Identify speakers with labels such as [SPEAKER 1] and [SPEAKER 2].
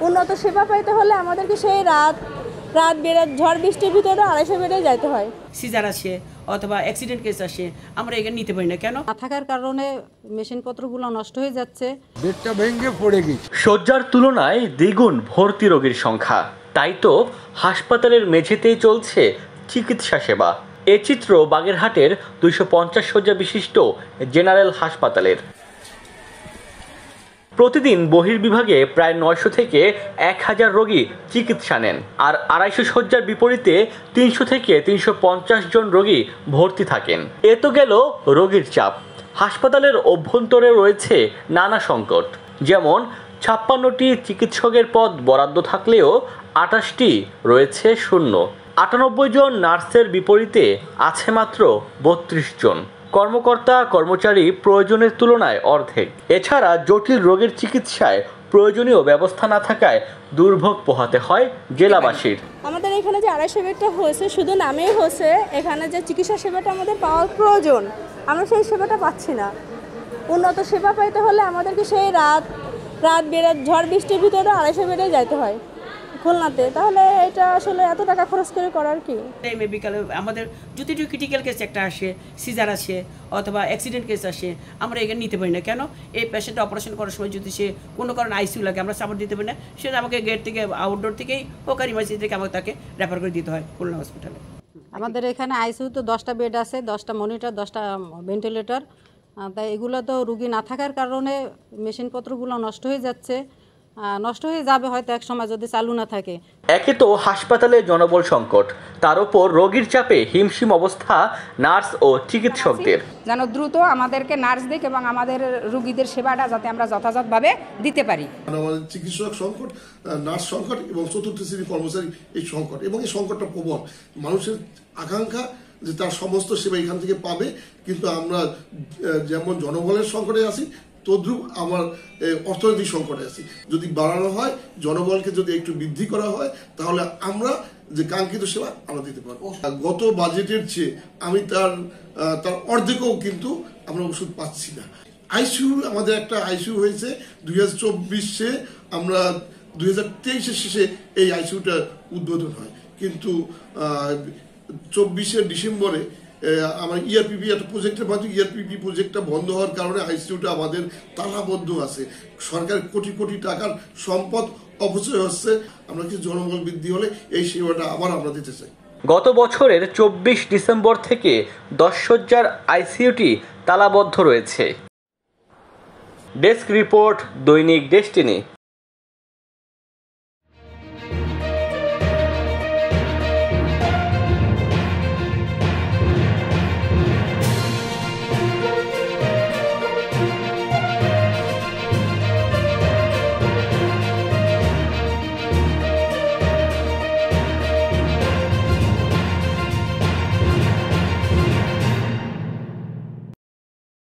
[SPEAKER 1] উন্নত সেবা পাইতে হলে আমাদেরকে সেই রাত রাত বেড়ে ঝড় বৃষ্টির ভিতরে 250 বেডে যাইতে হয়।
[SPEAKER 2] সিজার আসে অথবা অ্যাক্সিডেন্ট কেস আসে, আমরা এখানে নিতে পারি না কেন?
[SPEAKER 3] না থাকার কারণে মেশিনপত্রগুলো নষ্ট হয়ে যাচ্ছে,
[SPEAKER 4] বেডটা ভেঙে পড়ে গেছে।
[SPEAKER 5] শয্যার তুলনায় দ্বিগুণ ভর্তি রোগীর সংখ্যা, তাই তো হাসপাতালের মেঝেতেই চলছে চিকিৎসা সেবা। এ চিত্র বাগেরহাটের 250 শয্যা বিশিষ্ট জেনারেল হাসপাতালের। প্রতিদিন বহির্বিভাগে প্রায় 900 থেকে 1000 রোগী চিকিৎসা নেন, আর 250 শয্যার বিপরীতে 300 থেকে 350 জন রোগী ভর্তি থাকেন। এ তো গেল রোগীর চাপ। হাসপাতালের অভ্যন্তরে রয়েছে নানা সংকট, যেমন 56টি চিকিৎসকের পদ বরাদ্দ থাকলেও 28টি রয়েছে শূন্য। 98 জন নার্সের বিপরীতে আছে মাত্র 32 জন। কর্মকর্তা কর্মচারী প্রয়োজনের তুলনায় অর্ধেক। এছাড়া জটিল রোগের চিকিৎসায় প্রয়োজনীয় ব্যবস্থা না থাকায় দুর্ভোগ পোহাতে হয় জেলাবাসীর।
[SPEAKER 1] আমাদের এখানে যে 250 বেডটা হয়েছে শুধু নামেই হয়েছে, এখানে যে চিকিৎসা সেবাটা আমাদের পাওয়ার প্রয়োজন আমরা সেই সেবাটা পাচ্ছি না। উন্নত সেবা পাইতে হলে আমাদেরকে সেই রাত বেড়ে ঝড় বৃষ্টির ভিতরে 250 বেডে যাইতে হয় খুলনাতে। তাহলে এটা আসলে এত টাকা খরচ করে করার কি?
[SPEAKER 2] বিকালে আমাদের যদি ক্রিটিক্যাল কেস একটা আসে, সিজার আসে অথবা অ্যাক্সিডেন্ট কেস আসে, আমরা এখানে নিতে পারি না কেন? এই পেশেন্ট অপারেশন করার সময় যদি সে কোনো কারণে আইসিইউ লাগে, আমরা সাপোর্ট দিতে পারি না, সেটা আমাকে গেট থেকে আউটডোর থেকেই হোক ইমার্জেন্সি থেকে আমাকে তাকে রেফার করে দিতে হয় খুলনা হসপিটালে।
[SPEAKER 3] আমাদের এখানে আইসিইউ তো 10টা বেড আছে, 10টা মনিটর, 10টা ভেন্টিলেটর। তাই এগুলো তো রুগী না থাকার কারণে মেশিনপত্রগুলো নষ্ট হয়ে যাচ্ছে, নষ্ট হয়ে যাবে হয়তো এক সময় যদি চালু না থাকে।
[SPEAKER 5] একে তো হাসপাতালে জনবল সংকট, তার উপর রোগীর চাপে হিমশিম অবস্থা নার্স ও চিকিৎসকদের।
[SPEAKER 6] যেন দ্রুত আমাদেরকে নার্স দিক এবং আমাদের রোগীদের সেবাটা যাতে আমরা যথাযথভাবে দিতে পারি।
[SPEAKER 7] আমাদের চিকিৎসক সংকট, নার্স সংকট এবং চতুর্থ শ্রেণীর কর্মচারী এই সংকট, এবং এই সংকটটা প্রবল। মানুষের আকাঙ্ক্ষা যে তার সমস্ত সেবা এখান থেকে পাবে, কিন্তু আমরা যেমন জনবলের সংকটে আছি তদ্রুপ আমার অর্থনৈতিক সংকটে আছি। যদি বাড়ানো হয়, জনবলকে যদি একটু বৃদ্ধি করা হয়, তাহলে আমরা যে কাঙ্ক্ষিত সেবা আমরা দিতে পারবো। গত বাজেটের চেয়ে আমি তার অর্ধেকও কিন্তু আমরা ওষুধ পাচ্ছি না। আইসিইউ আমাদের একটা আইসিইউ হয়েছে 2024-এ, আমরা 2023-এর শেষে এই আইসিইউটা উদ্বোধন হয়, কিন্তু 24 ডিসেম্বরে আমার ইআরপিপি একটা প্রজেক্টের মাধ্যমে ইআরপিপি প্রজেক্টটা বন্ধ হওয়ার কারণে আইসিইউটা আমাদের তালাবদ্ধ আছে। সরকারের কোটি কোটি টাকার সম্পদ অপচয় হচ্ছে। আমরা কিছু জনবল বৃদ্ধি হলে এই সেবাটা আবার আমরা দিতে চাই।
[SPEAKER 5] গত বছরের 24 ডিসেম্বর থেকে 10 শয্যার আইসিইউটি তালাবদ্ধ রয়েছে। ডেস্ক রিপোর্ট, দৈনিক ডেস্টিনি।